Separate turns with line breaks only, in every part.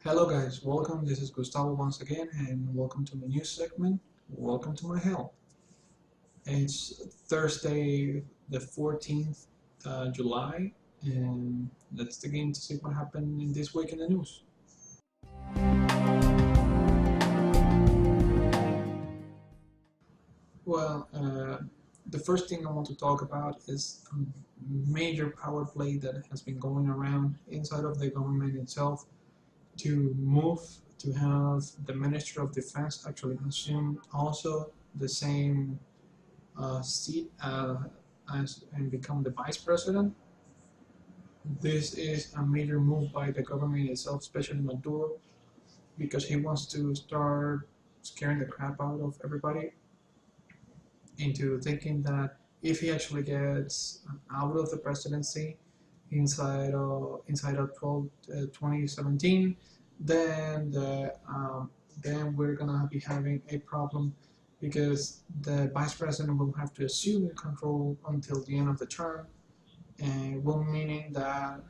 Hello guys, welcome. This is Gustavo once again and welcome to my new segment. Welcome to my hell. It's Thursday the 14th July and let's begin to see what happened in this week in the news. Well, the first thing I want to talk about is a major power play that has been going around inside of the government itself to move to have the Minister of Defense actually assume also the same seat as and become the vice president. This is a major move by the government itself, especially Maduro, because he wants to start scaring the crap out of everybody into thinking that if he actually gets out of the presidency inside of 2017, then then we're gonna be having a problem because the vice president will have to assume control until the end of the term, and will meaning that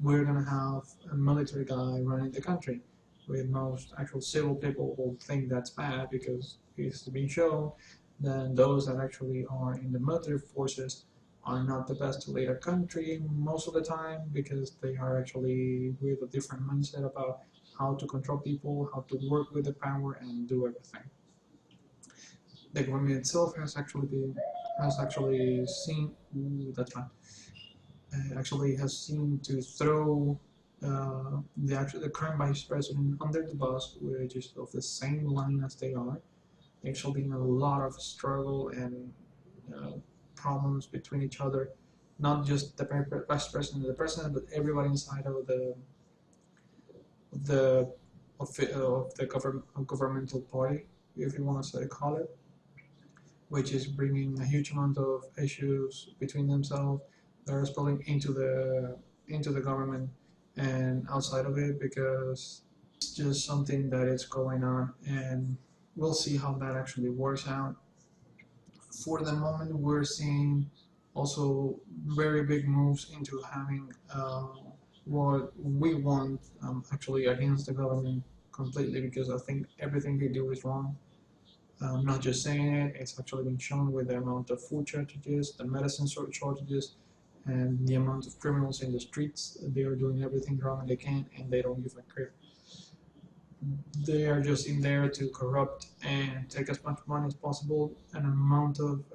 we're gonna have a military guy running the country. With most actual civil people will think that's bad because it's been shown that those that actually are in the military forces are not the best to lead a country most of the time because they are actually with a different mindset about how to control people, how to work with the power and do everything. The government itself has actually seen that's right actually has seen to throw the current vice president under the bus, which is of the same line as they are. Actually, been a lot of struggle and uh, problems between each other, not just the vice president, the president, but everybody inside of the of the governmental party, if you want to say call it, which is bringing a huge amount of issues between themselves. They're spilling into the government and outside of it because it's just something that is going on, and we'll see how that actually works out. For the moment, we're seeing also very big moves into having what we want actually against the government completely because I think everything they do is wrong. I'm not just saying it, it's actually been shown with the amount of food shortages, the medicine shortages, and the amount of criminals in the streets. They are doing everything wrong they can, and they don't give a crap. They are just in there to corrupt and take as much money as possible. An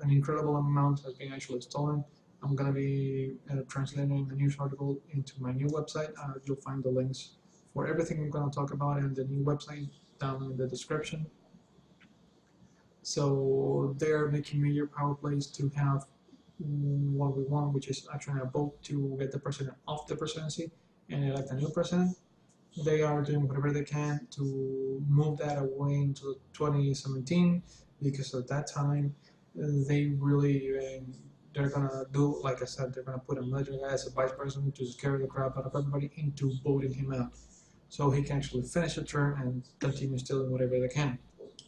incredible amount has been actually stolen. I'm gonna be translating the news article into my new website. You'll find the links for everything I'm gonna talk about in the new website down in the description. So they're making major power plays to have what we want, which is actually a vote to get the president off the presidency and elect a new president. They are doing whatever they can to move that away into 2017 because at that time they really they're gonna do like I said, they're gonna put a military guy as a vice president to scare the crap out of everybody into voting him out so he can actually finish the term and continue stealing whatever they can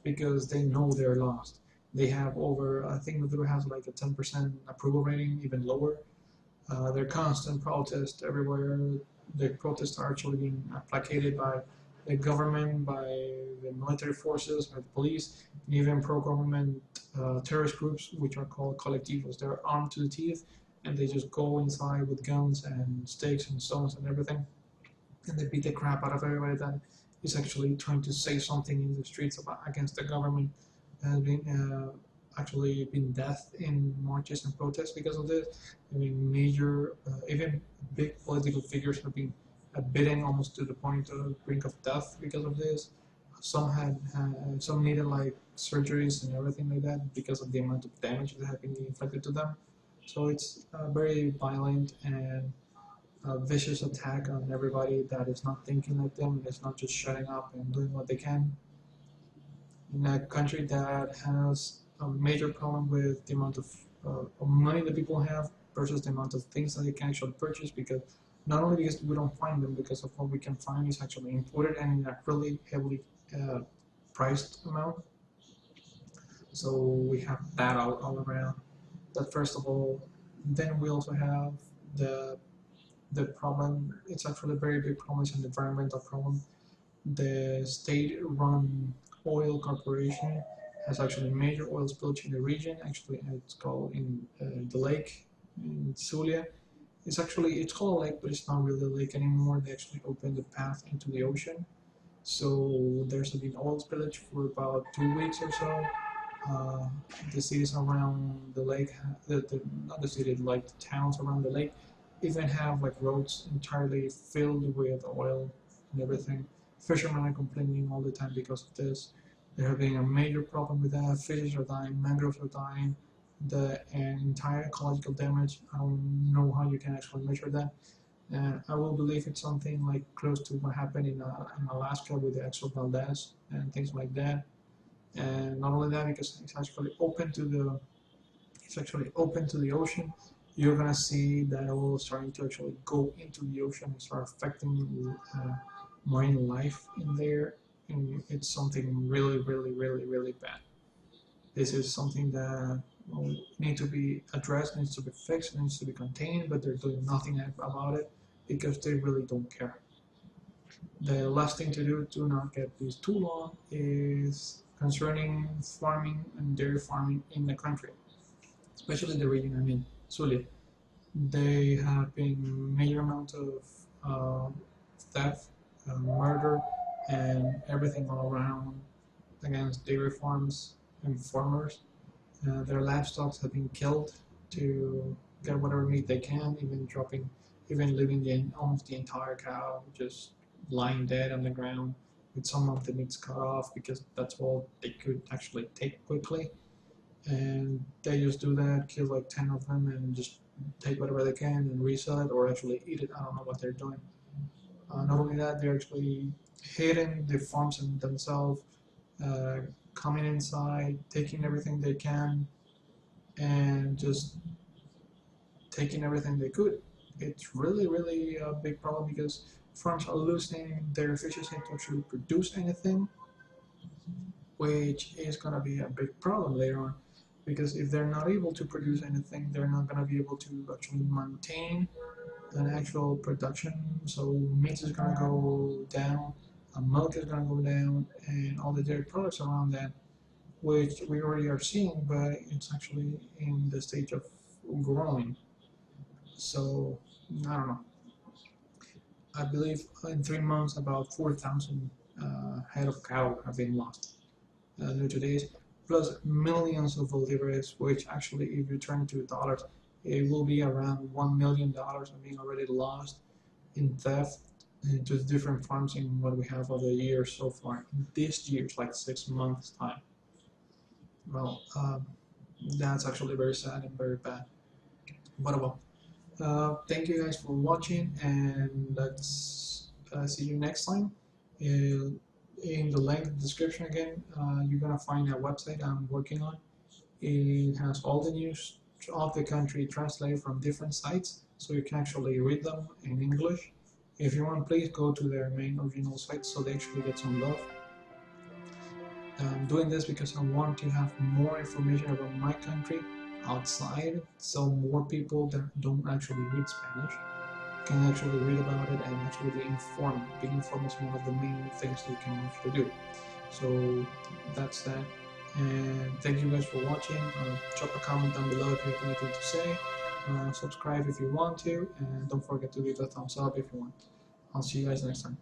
because they know they're lost. They have over, I think Maduro has like a 10% approval rating, even lower. There are constant protests everywhere. The protests are actually being placated by the government, by the military forces, by the police, and even pro-government terrorist groups, which are called colectivos. They're armed to the teeth, and they just go inside with guns and stakes and stones and everything, and they beat the crap out of everybody that is actually trying to say something in the streets about, against the government. There has been actually been death in marches and protests because of this. I mean, major, even big political figures have been bitten almost to the point of brink of death because of this. Some needed like surgeries and everything like that because of the amount of damage that had been inflicted to them. So it's very violent and a vicious attack on everybody that is not thinking like them, is not just shutting up and doing what they can. In a country that has a major problem with the amount of money that people have versus the amount of things that they can actually purchase, because not only because we don't find them, because of what we can find is actually imported and in a really heavily uh, priced amount. So we have that all around. But first of all, then we also have the the problem. It's actually a very big problem. It's an environmental problem. The state-run oil corporation has actually major oil spillage in the region. Actually, it's called in the lake in Zulia. It's called a lake, but it's not really a lake anymore. They actually opened the path into the ocean. So there's been oil spillage for about 2 weeks or so. Uh, the cities around the lake, not the city, like the towns around the lake, even have like roads entirely filled with oil and everything. Fishermen are complaining all the time because of this. They're having a major problem with that. Fishes are dying, mangroves are dying, the entire ecological damage. I don't know how you can actually measure that. And I will believe it's something like close to what happened in Alaska with the Exxon Valdez and things like that. And not only that, because it's actually open to the ocean. You're gonna see that oil starting to actually go into the ocean and start affecting marine life in there, and it's something really, really, really, really bad. This is something that needs to be addressed, needs to be fixed, needs to be contained, but they're doing nothing about it because they really don't care. The last thing to do to not get this too long is concerning farming and dairy farming in the country, especially the region I'm in, Zulia. They have been major amount of theft, murder, and everything all around against dairy farms and farmers. Their livestock have been killed to get whatever meat they can, even leaving almost the entire cow just lying dead on the ground with some of the meats cut off because that's all they could actually take quickly. And they just do that, kill like 10 of them, and just take whatever they can and resell it or actually eat it. I don't know what they're doing. Not only that, they're actually hitting the farms and themselves, uh, coming inside, taking everything they can, and just taking everything they could. It's really, really a big problem because farms are losing their efficiency to actually produce anything, which is going to be a big problem later on. Because if they're not able to produce anything, they're not going to be able to actually maintain an actual production. So meat is going to go down, milk is going to go down, and all the dairy products around that, which we already are seeing, but it's actually in the stage of growing. So I don't know. I believe in 3 months about 4,000 head of cattle have been lost due to this, plus millions of bolivares, which actually, if you turn to dollars, it will be around $1 million being already lost in theft to different farms in what we have of the year so far. This year's like 6 months time. Well, that's actually very sad and very bad. But well, thank you guys for watching, and let's see you next time. In the link description again, you're gonna find a website I'm working on. It has all the news of the country translated from different sites, so you can actually read them in English. If you want, please go to their main original site so they actually get some love. I'm doing this because I want to have more information about my country outside, so more people that don't actually read Spanish can actually read about it and actually be informed. Being informed is one of the main things that you can actually do. So that's that. And thank you guys for watching. Drop a comment down below if you have anything to say. Subscribe if you want to, and don't forget to give a thumbs up if you want. I'll see you guys next time.